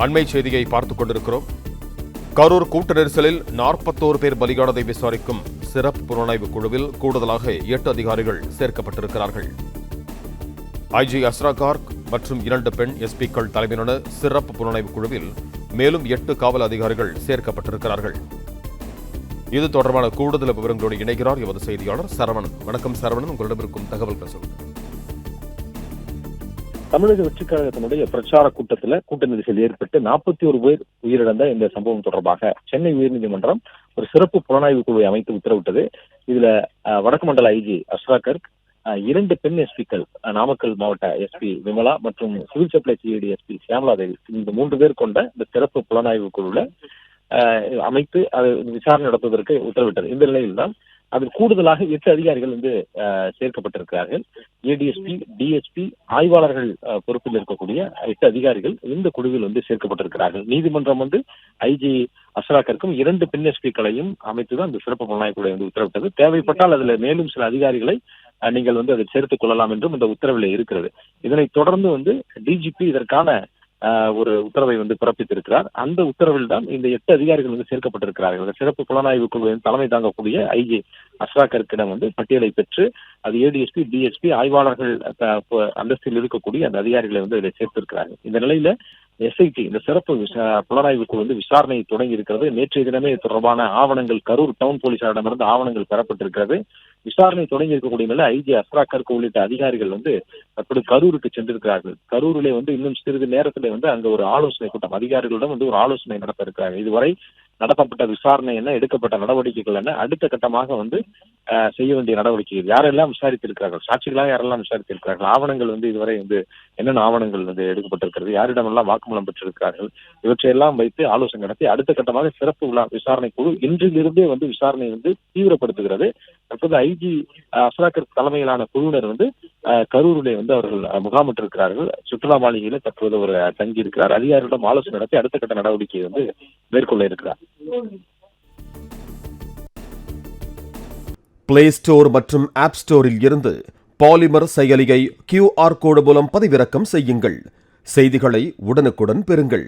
அண்மை செய்தியை பார்த்துக் கொண்டிருக்கிறோம். கரூர் கூட்ட நெரிசலில் 41 பேர் பலியானதை விசாரிக்கும் சிறப்பு புலனாய்வு குழுவில் கூடுதலாக 8 அதிகாரிகள் சேர்க்கப்பட்டிருக்கிறார்கள். ஐஜி அஸ்ரா கார்க் மற்றும் 2 பெண் எஸ்பிக்கள் தலைமையிலான சிறப்பு புலனாய்வு குழுவில் மேலும் 8 காவல் அதிகாரிகள் சேர்க்கப்பட்டிருக்கிறார்கள். இது தொடர்பான கூடுதல் விவரங்களோடு இணைகிறார் எமது செய்தியாளர் சரவணன். வணக்கம் சரவணன், உங்களிடம் இருக்கும் தகவல்கள் சொல்லுங்கள். தமிழக வெற்றிக் கழகத்தினுடைய பிரச்சார கூட்டத்தில் கூட்ட நெரிசல் ஏற்பட்டு 41 பேர் உயிரிழந்த இந்த சம்பவம் தொடர்பாக சென்னை உயர்நீதிமன்றம் ஒரு சிறப்பு புலனாய்வு குழுவை அமைத்து உத்தரவிட்டது. இதுல வடக்கு மண்டல ஐஜி அஸ்ரா கர்க், 2 பெண் எஸ்பிக்கள், நாமக்கல் மாவட்ட எஸ்பி விமலா மற்றும் civil supply CID SP Shyamala Devi, இந்த 3 பேர் கொண்ட இந்த சிறப்பு புலனாய்வு குழுல அமைத்து அது விசாரணை நடத்துவதற்கு உத்தரவிட்டது. இந்த நிலையில் தான் அதில் கூடுதலாக 8 அதிகாரிகள் சேர்க்கப்பட்டிருக்கிறார்கள். ஏடிஎஸ்பி, டிஎஸ்பி, ஆய்வாளர்கள் பொறுப்பில் இருக்கக்கூடிய 8 அதிகாரிகள் இந்த குழுவில் சேர்க்கப்பட்டிருக்கிறார்கள். நீதிமன்றம் ஐஜி அஸ்ரா கர்க்கும் 2 பெண் எஸ்பிக்களையும் அமைத்துதான் அந்த சிறப்பு புலனாய்வு குழு உத்தரவிட்டது. தேவைப்பட்டால் அதுல மேலும் சில அதிகாரிகளை நீங்கள் அதில் சேர்த்துக் கொள்ளலாம் என்றும் இந்த உத்தரவில் இருக்கிறது. இதனைத் தொடர்ந்து டிஜிபி இதற்கான ஒரு உத்தரவை பிறப்பித்திருக்கிறார். அந்த உத்தரவில் தான் இந்த 8 அதிகாரிகள் சேர்க்கப்பட்டிருக்கிறார்கள். சிறப்பு புலனாய்வு குழு தலைமை தாங்கக்கூடிய ஐஜி அஸ்ரா கர்க்கிடம் பட்டியலை பெற்று அது ஏடிஎஸ்பி, டிஎஸ்பி, ஆய்வாளர்கள் அந்தஸ்தில் இருக்கக்கூடிய அந்த அதிகாரிகளை இதில் சேர்த்திருக்கிறார்கள். இந்த நிலையில எஸ்ஐடி, இந்த சிறப்பு புலனாய்வு குழு விசாரணை தொடங்கி இருக்கிறது. நேற்றைய தினமே தொடர்பான ஆவணங்கள் கரூர் டவுன் போலீசாரிடமிருந்து ஆவணங்கள் பெறப்பட்டிருக்கிறது. விசாரணை தொடங்கி இருக்கக்கூடிய நிலை ஐஜி அஸ்ரா கர்க் உள்ளிட்ட அதிகாரிகள் தற்போது கரூருக்கு சென்றிருக்கிறார்கள். கரூரிலே இன்னும் சிறிது நேரத்தில் அங்க ஒரு ஆலோசனை கூட்டம் அதிகாரிகளிடம் ஒரு ஆலோசனை நடத்த இருக்கிறார்கள். இதுவரை நடத்தப்பட்ட விசாரணை என்ன, எடுக்கப்பட்ட நடவடிக்கைகள் என்ன, அடுத்த கட்டமாக செய்ய வேண்டிய நடவடிக்கைகள், யாரெல்லாம் விசாரித்திருக்கிறார்கள், சாட்சிகளாக யாரெல்லாம் விசாரித்திருக்கிறார்கள், ஆவணங்கள் இதுவரை என்னென்ன ஆவணங்கள் எடுக்கப்பட்டிருக்கிறது, யாரிடமெல்லாம் வாக்குமூலம் பெற்றிருக்கிறார்கள், இவற்றையெல்லாம் வைத்து ஆலோசனை நடத்தி அடுத்த கட்டமாக சிறப்பு விசாரணை குழு இன்றிலிருந்தே விசாரணை தீவிரப்படுத்துகிறது. தற்போது ஐஜி அஸ்ரா கர்க் தலைமையிலான குழுவினர் கரூரிலே அவர்கள் முகாமிட்டிருக்கிறார்கள். சுற்றுலா மாளிகையில தற்போது ஒரு தங்கி இருக்கிறார். அதிகாரிகளிடம் ஆலோசனை நடத்தி அடுத்த கட்ட நடவடிக்கையை மேற்கொள்ள இருக்கிறார். பிளே ஸ்டோர் மற்றும் ஆப் ஸ்டோரில் இருந்து பாலிமர் செயலியை QR கோடு மூலம் பதிவிறக்கம் செய்யுங்கள். செய்திகளை உடனுக்குடன் பெறுங்கள்.